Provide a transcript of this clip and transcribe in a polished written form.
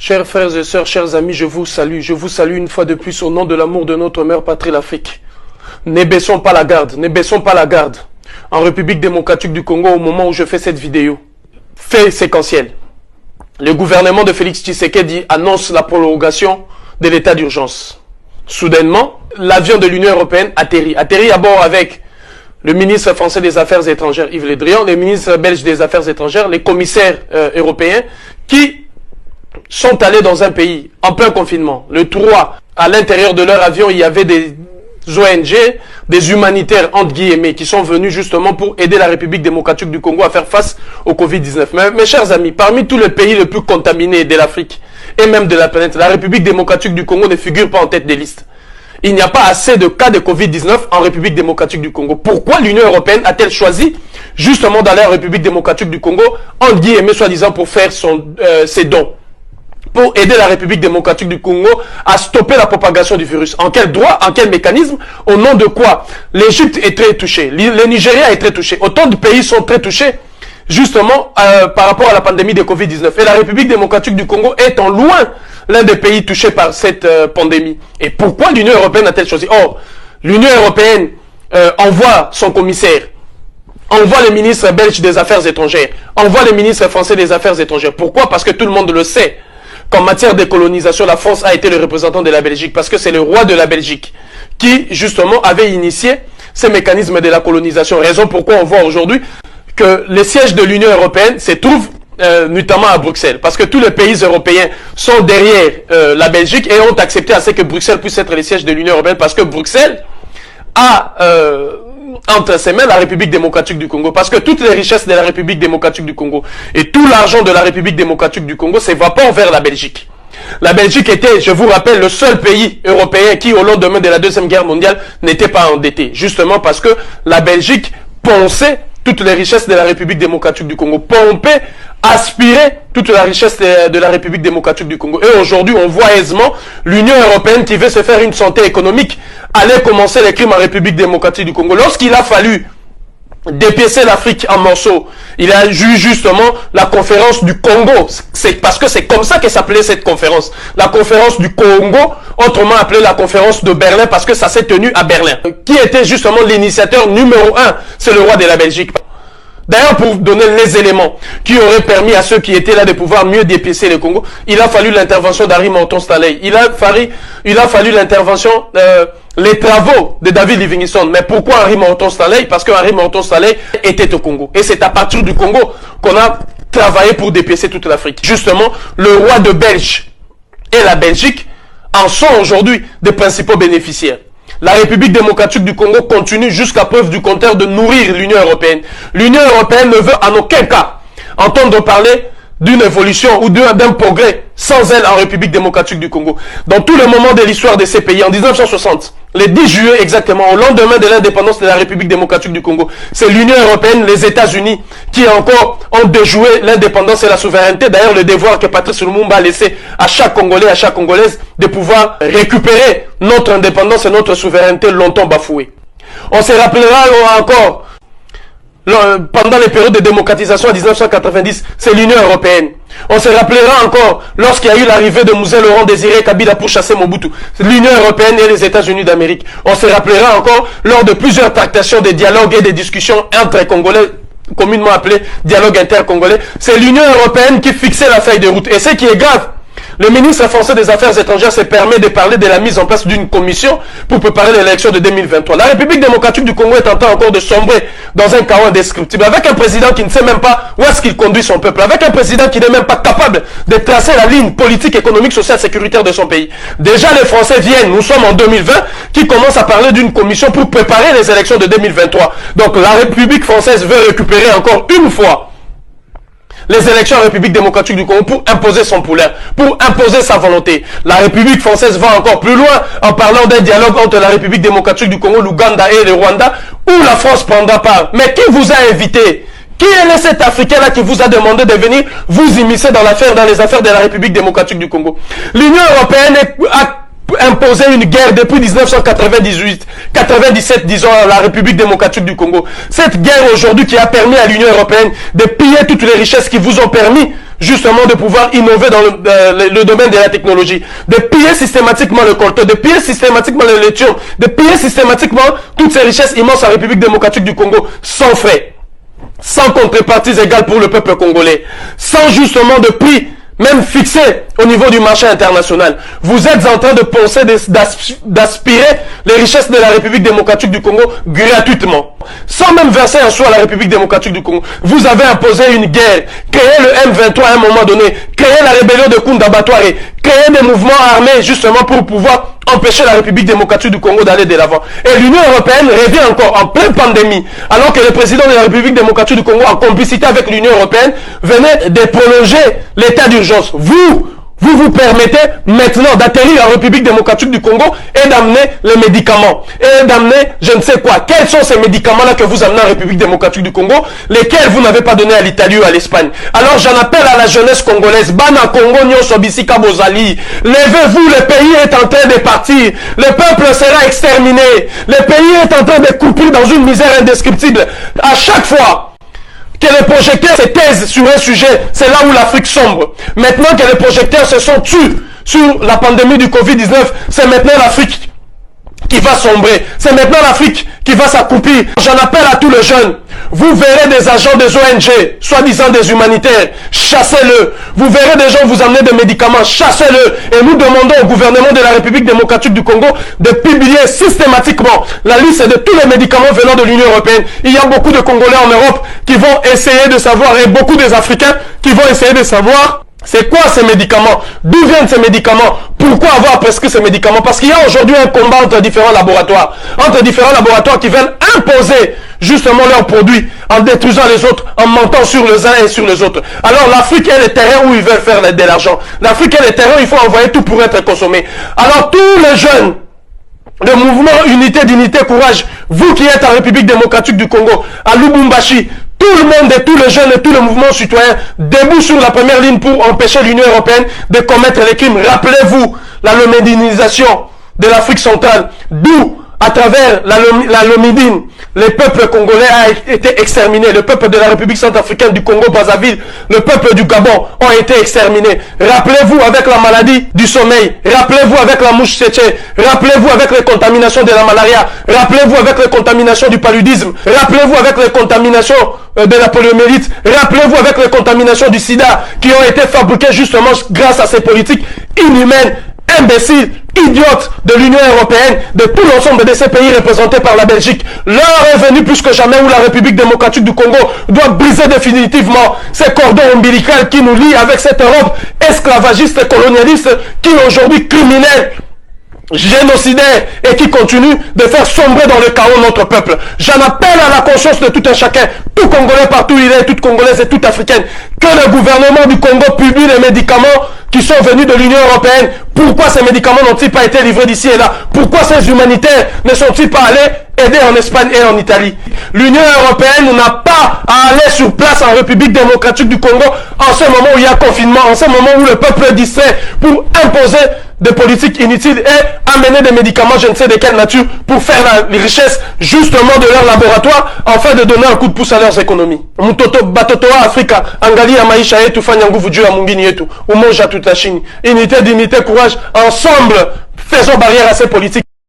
Chers frères et sœurs, chers amis, je vous salue une fois de plus au nom de l'amour de notre mère patrie l'Afrique. Ne baissons pas la garde, ne baissons pas la garde. En République démocratique du Congo, au moment où je fais cette vidéo, fait séquentiel. Le gouvernement de Félix Tshisekedi annonce la prolongation de l'état d'urgence. Soudainement, l'avion de l'Union européenne atterrit à bord avec le ministre français des Affaires étrangères Yves Le Drian, le ministre belge des Affaires étrangères, les commissaires européens qui sont allés dans un pays en plein confinement. Le 3, à l'intérieur de leur avion, il y avait des ONG, des humanitaires entre guillemets, qui sont venus justement pour aider la République démocratique du Congo à faire face au Covid-19. Mais mes chers amis, parmi tous les pays les plus contaminés de l'Afrique et même de la planète, la République démocratique du Congo ne figure pas en tête des listes. Il n'y a pas assez de cas de Covid-19 en République démocratique du Congo. Pourquoi l'Union européenne a-t-elle choisi justement d'aller en République démocratique du Congo, entre guillemets, soi-disant pour faire ses dons, pour aider la République démocratique du Congo à stopper la propagation du virus? En quel droit, en quel mécanisme, au nom de quoi? L'Égypte est très touchée, le Nigeria est très touché, autant de pays sont très touchés justement par rapport à la pandémie de Covid-19. Et la République démocratique du Congo est en loin l'un des pays touchés par cette pandémie. Et pourquoi l'Union européenne a-t-elle choisi? Or, l'Union européenne envoie son commissaire, envoie le ministre belge des Affaires étrangères, envoie le ministre français des Affaires étrangères. Pourquoi? Parce que tout le monde le sait qu'en matière de colonisation, la France a été le représentant de la Belgique, parce que c'est le roi de la Belgique qui, justement, avait initié ces mécanismes de la colonisation. Raison pourquoi on voit aujourd'hui que les sièges de l'Union européenne se trouvent notamment à Bruxelles, parce que tous les pays européens sont derrière la Belgique et ont accepté à ce que Bruxelles puisse être les sièges de l'Union européenne, parce que Bruxelles a entre ses mains la République démocratique du Congo, parce que toutes les richesses de la République démocratique du Congo et tout l'argent de la République démocratique du Congo s'évapore vers la Belgique. La Belgique était, je vous rappelle, le seul pays européen qui, au lendemain de la Deuxième Guerre mondiale, n'était pas endetté, justement parce que la Belgique ponçait toutes les richesses de la République démocratique du Congo, pompait, aspirait toute la richesse de la République démocratique du Congo. Et aujourd'hui, on voit aisément l'Union européenne qui veut se faire une santé économique aller commencer les crimes en République démocratique du Congo. Lorsqu'il a fallu dépiécer l'Afrique en morceaux, il a eu justement la conférence du Congo. C'est parce que c'est comme ça que s'appelait cette conférence. La conférence du Congo, autrement appelée la conférence de Berlin, parce que ça s'est tenu à Berlin. Qui était justement l'initiateur numéro 1? C'est le roi de la Belgique. D'ailleurs, pour donner les éléments qui auraient permis à ceux qui étaient là de pouvoir mieux dépiécer le Congo, il a fallu l'intervention d'Harry Morton Stanley. Il a fallu l'intervention, les travaux de David Livingstone. Mais pourquoi Harry Morton Stanley? Parce que Harry Morton Stanley était au Congo. Et c'est à partir du Congo qu'on a travaillé pour dépiécer toute l'Afrique. Justement, le roi de Belge et la Belgique en sont aujourd'hui des principaux bénéficiaires. La République démocratique du Congo continue jusqu'à preuve du contraire de nourrir l'Union européenne. L'Union européenne ne veut en aucun cas entendre parler d'une évolution ou d'un progrès sans elle en République démocratique du Congo. Dans tous les moments de l'histoire de ces pays, en 1960, le 10 juillet exactement, au lendemain de l'indépendance de la République démocratique du Congo, c'est l'Union européenne, les États-Unis, qui encore ont déjoué l'indépendance et la souveraineté. D'ailleurs, le devoir que Patrice Lumumba a laissé à chaque Congolais, à chaque Congolaise, de pouvoir récupérer notre indépendance et notre souveraineté longtemps bafouée. On se rappellera encore, pendant les périodes de démocratisation en 1990, c'est l'Union européenne. On se rappellera encore lorsqu'il y a eu l'arrivée de Mouzé Laurent Désiré Kabila pour chasser Mobutu, l'Union européenne et les États-Unis d'Amérique. On se rappellera encore lors de plusieurs tractations, des dialogues et des discussions entre Congolais, communément appelés dialogue intercongolais. C'est l'Union européenne qui fixait la feuille de route. Et ce qui est grave, le ministre français des Affaires étrangères se permet de parler de la mise en place d'une commission pour préparer l'élection de 2023. La République démocratique du Congo est en train encore de sombrer dans un chaos indescriptible, avec un président qui ne sait même pas où est-ce qu'il conduit son peuple, avec un président qui n'est même pas capable de tracer la ligne politique, économique, sociale, sécuritaire de son pays. Déjà, les Français viennent, nous sommes en 2020, qui commencent à parler d'une commission pour préparer les élections de 2023. Donc la République française veut récupérer encore une fois les élections en République démocratique du Congo pour imposer son poulain, pour imposer sa volonté. La République française va encore plus loin en parlant d'un dialogue entre la République démocratique du Congo, l'Ouganda et le Rwanda, où la France prendra part. Mais qui vous a invité? Qui est cet Africain-là qui vous a demandé de venir vous immiscer dans les affaires de la République démocratique du Congo? L'Union européenne a imposé une guerre depuis 1998, 97, disons, à la République démocratique du Congo. Cette guerre aujourd'hui qui a permis à l'Union européenne de piller toutes les richesses qui vous ont permis justement de pouvoir innover dans le domaine de la technologie, de piller systématiquement le coltan, de piller systématiquement le lithium, de piller systématiquement toutes ces richesses immenses à la République démocratique du Congo sans frais, sans contreparties égales pour le peuple congolais, sans justement de prix même fixé au niveau du marché international. Vous êtes en train de penser d'aspirer les richesses de la République démocratique du Congo gratuitement, sans même verser un sou à la République démocratique du Congo. Vous avez imposé une guerre, créé le M23 à un moment donné, créé la rébellion de Kunda Batware, créé des mouvements armés justement pour pouvoir empêcher la République démocratique du Congo d'aller de l'avant. Et l'Union européenne revient encore en pleine pandémie, alors que le président de la République démocratique du Congo, en complicité avec l'Union européenne, venait de prolonger l'état d'urgence. Vous permettez maintenant d'atterrir en République démocratique du Congo et d'amener les médicaments. Et d'amener je ne sais quoi. Quels sont ces médicaments-là que vous amenez en République démocratique du Congo, lesquels vous n'avez pas donné à l'Italie ou à l'Espagne? Alors j'en appelle à la jeunesse congolaise. Bana Congo Nyoso Bisika Bozali. Levez-vous, le pays est en train de partir. Le peuple sera exterminé. Le pays est en train de couper dans une misère indescriptible. À chaque fois que les projecteurs se taisent sur un sujet, c'est là où l'Afrique sombre. Maintenant que les projecteurs se sont tus sur la pandémie du Covid-19, c'est maintenant l'Afrique qui va sombrer. C'est maintenant l'Afrique qui va s'accouplir. J'en appelle à tous les jeunes. Vous verrez des agents des ONG, soi-disant des humanitaires, chassez-le. Vous verrez des gens vous amener des médicaments, chassez-le. Et nous demandons au gouvernement de la République démocratique du Congo de publier systématiquement la liste de tous les médicaments venant de l'Union européenne. Il y a beaucoup de Congolais en Europe qui vont essayer de savoir, et beaucoup des Africains qui vont essayer de savoir c'est quoi ces médicaments, d'où viennent ces médicaments, pourquoi avoir prescrit ces médicaments. Parce qu'il y a aujourd'hui un combat entre différents laboratoires qui veulent imposer justement leurs produits en détruisant les autres, en mentant sur les uns et sur les autres. Alors l'Afrique est le terrain où ils veulent faire de l'argent. L'Afrique est le terrain où il faut envoyer tout pour être consommé. Alors tous les jeunes, le mouvement Unité, Dignité, Courage, vous qui êtes en République démocratique du Congo, à Lubumbashi, tout le monde et tous les jeunes et tous les mouvements citoyens debout sur la première ligne pour empêcher l'Union européenne de commettre les crimes. Rappelez-vous la lomédinisation de l'Afrique centrale, d'où, à travers la lomédine, le peuple congolais a été exterminé. Le peuple de la République centrafricaine du Congo-Brazzaville, le peuple du Gabon ont été exterminés. Rappelez-vous avec la maladie du sommeil. Rappelez-vous avec la mouche séchée. Rappelez-vous avec les contaminations de la malaria. Rappelez-vous avec les contaminations du paludisme. Rappelez-vous avec les contaminations de la poliomyélite. Rappelez-vous avec les contaminations du sida qui ont été fabriquées justement grâce à ces politiques inhumaines, imbéciles, idiotes de l'Union européenne, de tout l'ensemble de ces pays représentés par la Belgique. L'heure est venue plus que jamais où la République démocratique du Congo doit briser définitivement ces cordons ombilicaux qui nous lient avec cette Europe esclavagiste et colonialiste qui est aujourd'hui criminelle, génocidaire et qui continue de faire sombrer dans le chaos notre peuple. J'en appelle à la conscience de tout un chacun, tout Congolais partout il est, toute Congolaise et toute Africaine, que le gouvernement du Congo publie les médicaments qui sont venus de l'Union européenne. Pourquoi ces médicaments n'ont-ils pas été livrés d'ici et là? Pourquoi ces humanitaires ne sont-ils pas allés aider en Espagne et en Italie? L'Union européenne n'a pas à aller sur place en République démocratique du Congo en ce moment où il y a confinement, en ce moment où le peuple est distrait, pour imposer des politiques inutiles et amener des médicaments je ne sais de quelle nature pour faire la richesse justement de leur laboratoire afin de donner un coup de pouce à leurs économies. Mutoto batotoa Afrika angali ya maisha yetu fanya nguvu juu ya mwingine yetu umoja tutashini. Unité, dignité, courage, ensemble faisons barrière à ces politiques.